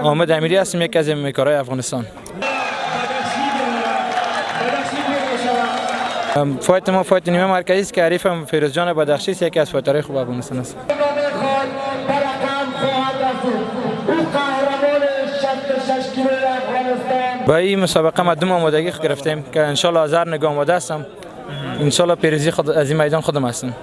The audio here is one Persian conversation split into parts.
حامد امیری هستم، یکی از میکارای افغانستان. فایت نیمه مرکزی است که حریف فیروزجان بدخشی است، یکی از فایترهای خوب افغانستان است. با این مسابقه ما دو آمادگی گرفتیم که ان شاء الله هزار نگاه آماده هستم. ان شاء الله پیروزی از این میدان خودم هستم.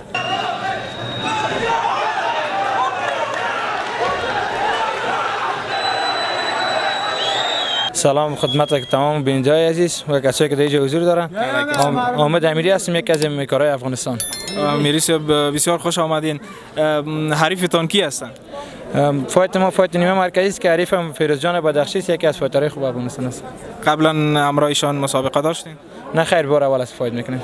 سلام خدمت تمام بینندگان عزیز و کسایی که در اینجا حضور دارن. حامد امیری هستم، یکی از میکارای افغانستان. امیری صاحب بسیار خوش آمدین. حریفتان کی هستن؟ فایت نیمه مرکزی است که حریف فیروزجان بدخشی است، یکی از فایترهای خوب افغانستان است. قبلا همراهشان مسابقه داشتین؟ نه خیر، بار اول است فایت میکنیم.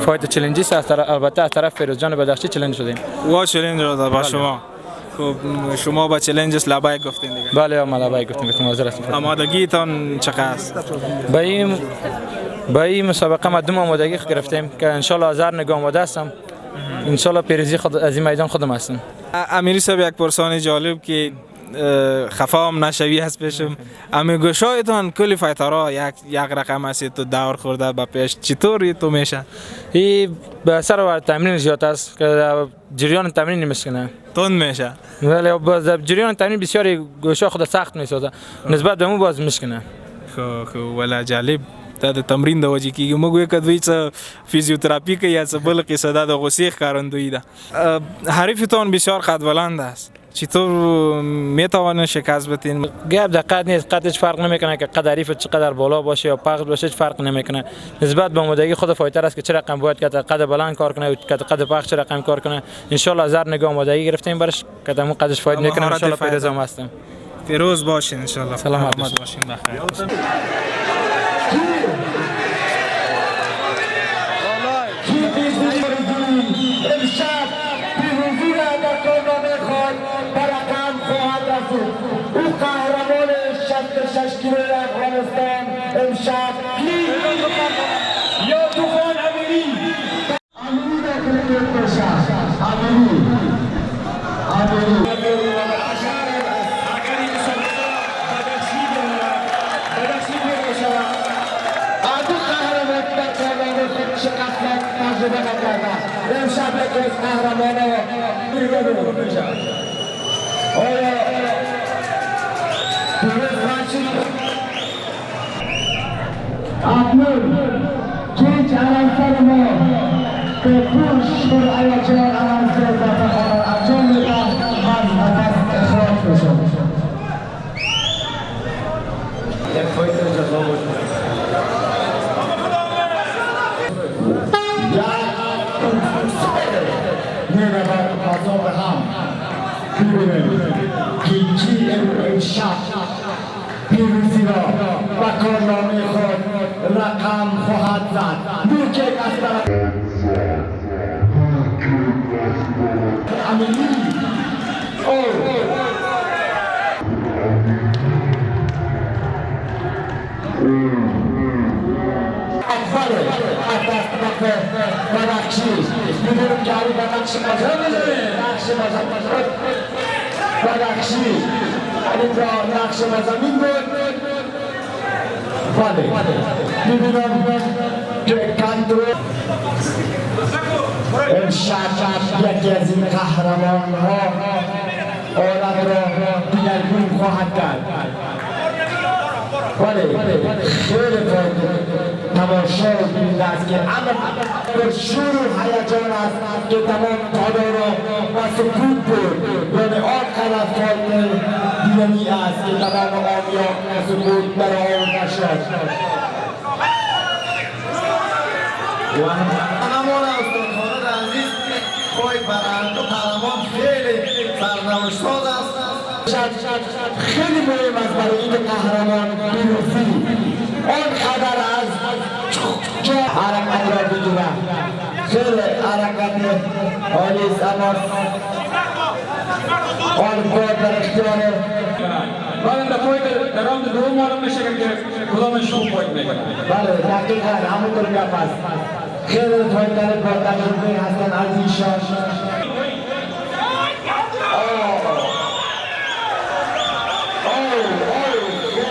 فایت چالنجی است، البته از طرف فیروزجان بدخشی چالش شدیم. وا چالش داد با شما. خب شما با چالنجز لبیک گفتین دیگه. بله ما لبیک گفتیم معذرت. آمادگیتان چقدر است؟ با این مسابقه ما دو آمادگی گرفتیم که ان شاء الله هزار نگاه آماده هستم. ان شاء الله پیروزی از این میدان خودم هستم. امیری صاحب یک پرسان جالب که خفا هم نشوی هست پیشم. امیگوشایتان کلی فایترها یک رقم است تو دور خورده به پیش، چطوری تو میشه؟ این به اثر ور تمرین زیاد است که جریان تمرین نمیشکنه، تند میشه. ولی باز جریان تمرین بسیاری گوشا خود سخت میسازه نسبت به اون باز میشکنه. خو ولا جالب د تمرین د وجې کېږي موږ وایو که دوی څه فیزیوتراپي کوي یا څه بل قصه ده د غصې ښکارندویي ده. حریفتان بسیار قد بلند است، چطور میتوانید شکست بدین؟ گپ دقت نیست، قدش فرق نمیکنه که قد حریف چقدر بالا باشه یا پخت باشه، فرق نمیکنه. نسبت به آمادگی خود فایتر است که چه رقم باید که قد بلند کار کنه و که قد پخت چه رقم کار کنه. ان شاء الله هزار نگاه آمادگی گرفتیم برش که تمام قدش فایت میکنه. ان شاء الله پیروز هم هستم. پیروز باشین ان شاء الله. سلامت باشین بخیر. امشب یا طوفان امیری داخل گرد باشد. امشب یکی از قهرمانان پیروز میشود. آیا پیروز فرشید اکنون که جلسه ما به پوش بر ایاجان عرضه و انجام میدم از نفس اخراج بشم. یک فایت جزا باشم. میره بر فضا به هم ببینیم که کی امشب پیروزی را و کارنامه خود رقم خواهد زد. موکک از طرف امیری اول از دست بدخشی میدونم که علی بدخشی بدخشی اینجا نقش مزمین بود. بله میبینم که کندرو امشب یکی از این قهرمان ها آلت را دیگرگون خواهد کرد. بله خیلی تماشا بینده است که اما پر شور و هیجان است که تمام تادا را و سکوت بود. یعنی آنقدر فایت دیدنی است که تمام آمیان و سکوت در آن نشد. قهرمان استانخانه عزیز فایت برند و قهرمان خیلی سرنوشت‌ساز است. خیلی مهم است برای این قهرمان پیروزی آنقدر از حرکت را بگیرم. خیلی حرکت عالی است اما آن باید در اختیار بعد فایت در راند دوم معلوم میشه که کدامش خوب فایت میکنه. بله دقیقاً همونطور گپ است. خیلی فایتر با تجربه هستن از این شان.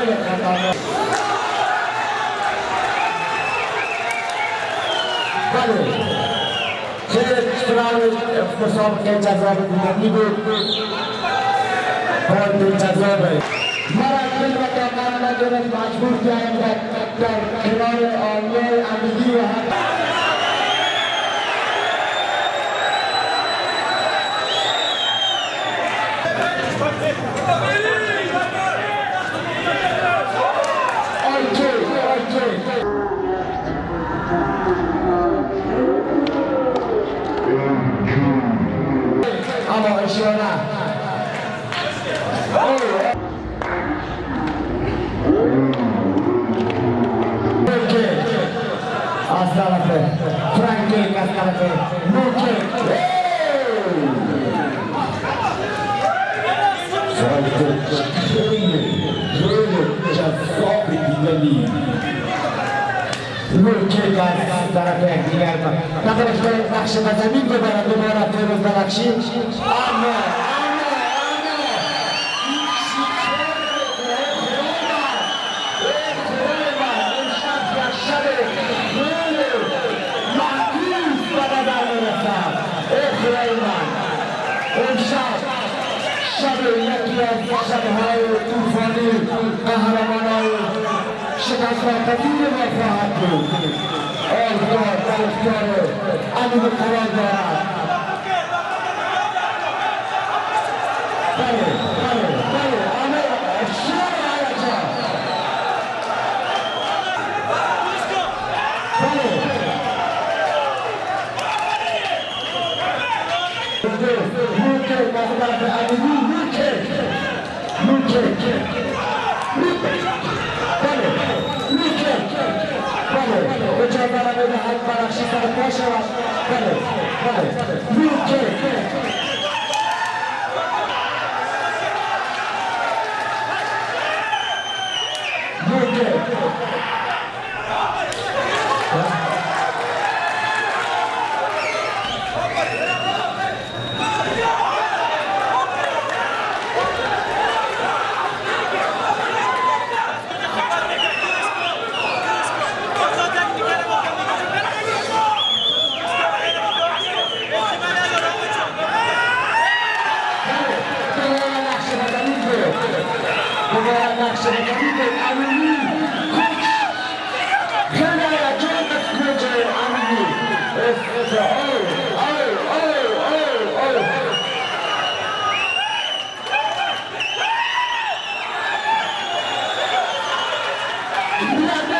خیلی خطرناک. بله خیلی مسابقه جذاب دیگری بود. बहुत दिलचस्प है हमारा खेल का मामला जो है मजबूर किया है खिलाड़ी और ये अमीरी वहाँ Ama ışığına az tarafı Frankie az tarafı Nuki Nuki az tarafı diğer arkadaşlar Nakşi'de zemin dolara Firuz Nakşi Amin شبهای طوفانی قهرمانان شکست‌ناپذیر خواهد بود. اختیار در اختیار امید قرار دارد. بله شیر هیجان. ممکن مقدار امیدی Ucağından böyle halk barakşı sarıklaşa var. Yeah.